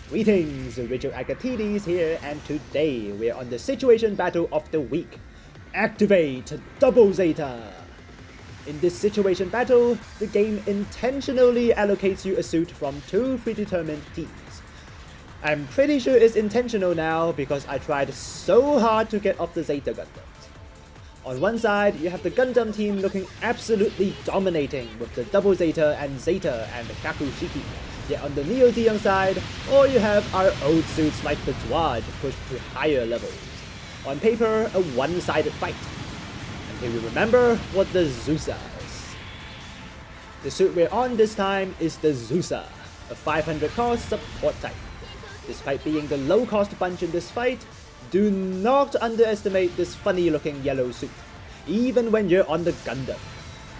Greetings, Rigil Agateiades here, and today we're on the situation battle of the week. Activate Double Zeta! In this situation battle, the game intentionally allocates you a suit from two predetermined teams. I'm pretty sure it's intentional now because I tried so hard to get off the Zeta Gundams. On one side, you have the Gundam Team looking absolutely dominating with the Double Zeta and Zeta and the Kakushiki. Yet on the Neo Zeon side, all you have are old suits like the Dwadge pushed to higher levels. On paper, a one-sided fight. Until you remember what the Zusa is. The suit we're on this time is the Zusa, a 500 cost support type. Despite being the low-cost bunch in this fight, do not underestimate this funny-looking yellow suit, even when you're on the Gundam.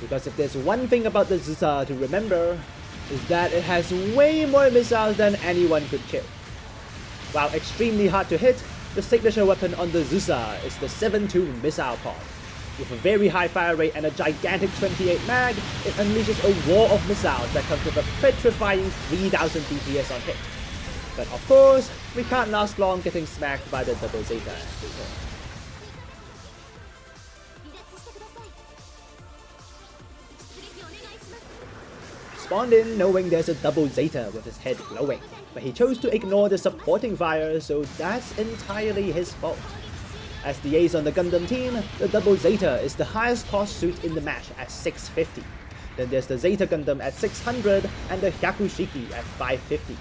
Because if there's one thing about the Zssa to remember, is that it has way more missiles than anyone could kill. While extremely hard to hit, the signature weapon on the Zssa is the 7-2 missile pod. With a very high fire rate and a gigantic 28 mag, it unleashes a wall of missiles that comes with a petrifying 3000 DPS on hit. But of course, we can't last long getting smacked by the Double Zeta as we go. Spawned in knowing there's a Double Zeta with his head glowing, but he chose to ignore the supporting fire, so that's entirely his fault. As the ace on the Gundam team, the Double Zeta is the highest cost suit in the match at 650. Then there's the Zeta Gundam at 600 and the Kakushiki at 550.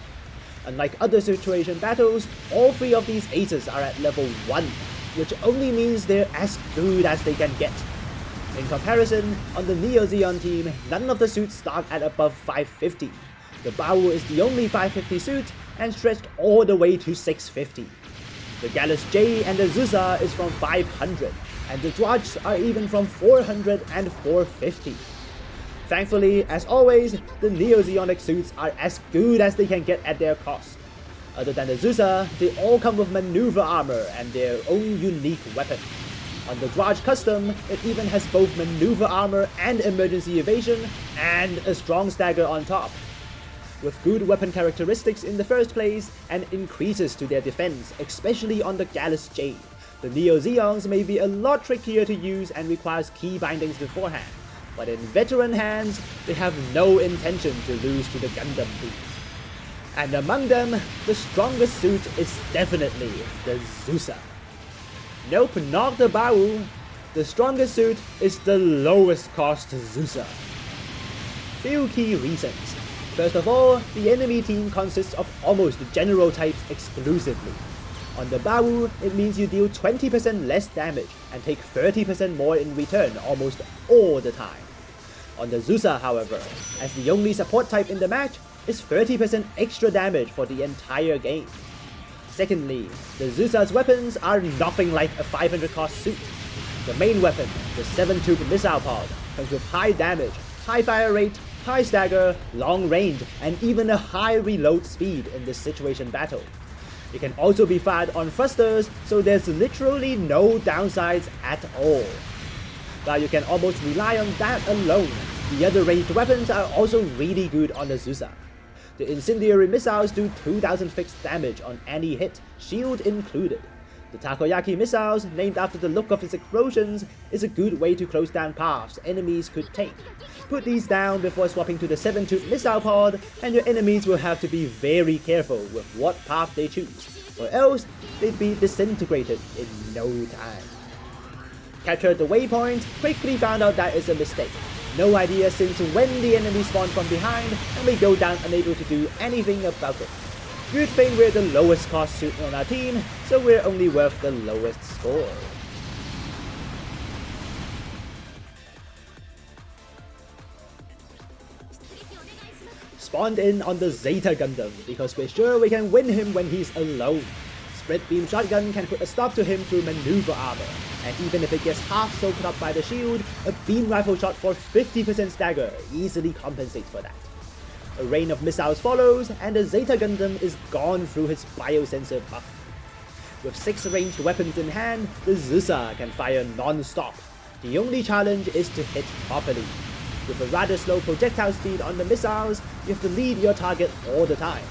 Unlike other situation battles, all three of these aces are at level 1, which only means they're as good as they can get. In comparison, on the Neo Zeon team, none of the suits start at above 550. The Bawu is the only 550 suit and stretched all the way to 650. The Gallus J and the Zssa is from 500, and the Dwadge are even from 400 and 450. Thankfully, as always, the Neo Zeonic suits are as good as they can get at their cost. Other than the Zssa, they all come with maneuver armor and their own unique weapon. On the Dwadge custom, it even has both maneuver armor and emergency evasion, and a strong stagger on top. With good weapon characteristics in the first place, and increases to their defense, especially on the Gallus J, the Neo Zeons may be a lot trickier to use and requires key bindings beforehand, but in veteran hands, they have no intention to lose to the Gundam Team. And among them, the strongest suit is definitely the Zusa. Nope, not the Bawu. The strongest suit is the lowest cost Zusa. Few key reasons. First of all, the enemy team consists of almost general types exclusively. On the Bawu, it means you deal 20% less damage and take 30% more in return almost all the time. On the Zusa, however, as the only support type in the match, is 30% extra damage for the entire game. Secondly, the Zsa's weapons are nothing like a 500 cost suit. The main weapon, the 7-2 missile pod, comes with high damage, high fire rate, high stagger, long range, and even a high reload speed in this situation battle. It can also be fired on thrusters, so there's literally no downsides at all. While you can almost rely on that alone, the other ranged weapons are also really good on the Zsa. The incendiary missiles do 2000 fixed damage on any hit, shield included. The takoyaki missiles, named after the look of its explosions, is a good way to close down paths enemies could take. Put these down before swapping to the 7-2 missile pod, and your enemies will have to be very careful with what path they choose, or else they'd be disintegrated in no time. Captured the waypoint, quickly found out that it's a mistake. No idea since when the enemy spawned from behind, and we go down unable to do anything about it. Good thing we're the lowest cost suit on our team, so we're only worth the lowest score. Spawned in on the Zeta Gundam, because we're sure we can win him when he's alone. Spread beam shotgun can put a stop to him through maneuver armor, and even if it gets half soaked up by the shield, a beam rifle shot for 50% stagger easily compensates for that. A rain of missiles follows, and the Zeta Gundam is gone through his biosensor buff. With 6 ranged weapons in hand, the Zssa can fire non-stop. The only challenge is to hit properly. With a rather slow projectile speed on the missiles, you have to lead your target all the time.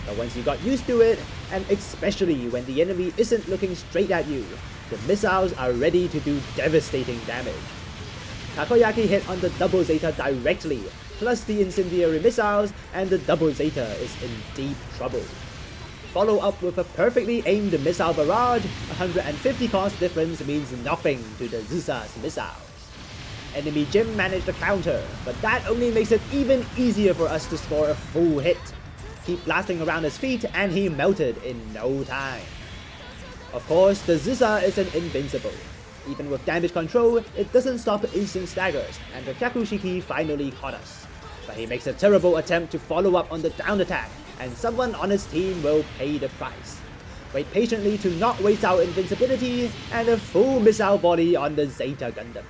But once you got used to it, and especially when the enemy isn't looking straight at you, the missiles are ready to do devastating damage. Takoyaki hit on the double Zeta directly, plus the incendiary missiles, and the double Zeta is in deep trouble. Follow up with a perfectly aimed missile barrage. 150 cost difference means nothing to the Zsa's missiles. Enemy Jim managed to counter, but that only makes it even easier for us to score a full hit. Keep blasting around his feet and he melted in no time. Of course, the Zsa isn't invincible. Even with damage control, it doesn't stop instant staggers, and the Kyakushiki finally caught us. But he makes a terrible attempt to follow up on the down attack, and someone on his team will pay the price. Wait patiently to not waste our invincibility, and a full missile volley on the Zeta Gundam.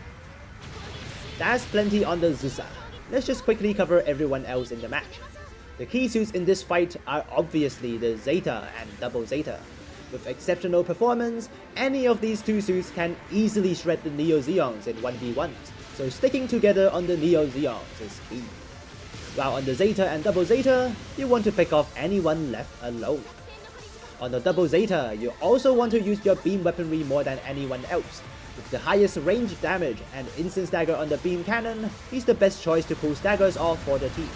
That's plenty on the Zsa. Let's just quickly cover everyone else in the match. The key suits in this fight are obviously the Zeta and double Zeta. With exceptional performance, any of these two suits can easily shred the Neo Zeons in 1v1s, so sticking together on the Neo Zeons is key. While on the Zeta and double Zeta, you want to pick off anyone left alone. On the double Zeta, you also want to use your beam weaponry more than anyone else. With the highest range damage and instant stagger on the beam cannon, he's the best choice to pull staggers off for the team.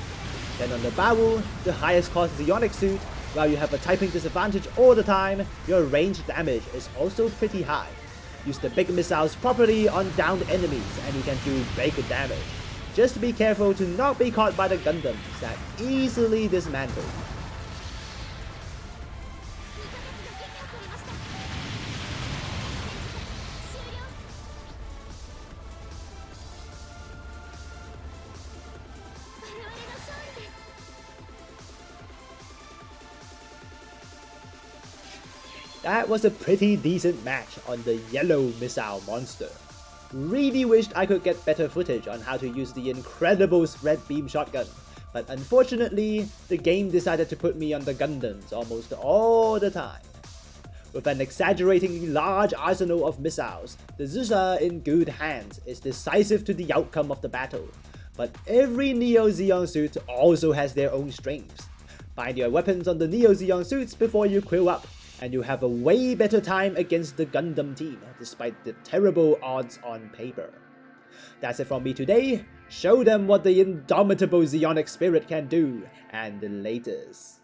Then on the Bawu, the highest cost Zeonic suit, while you have a typing disadvantage all the time, your range damage is also pretty high. Use the big missiles properly on downed enemies and you can do big damage. Just be careful to not be caught by the Gundams that easily dismantle. That was a pretty decent match on the yellow missile monster. Really wished I could get better footage on how to use the incredible spread beam shotgun, but unfortunately, the game decided to put me on the Gundams almost all the time. With an exaggeratingly large arsenal of missiles, the Zsa in good hands is decisive to the outcome of the battle, but every Neo Zeon suit also has their own strengths. Find your weapons on the Neo Zeon suits before you quill up, and you have a way better time against the Gundam team, despite the terrible odds on paper. That's it from me today. Show them what the indomitable Zeonic spirit can do, and laters.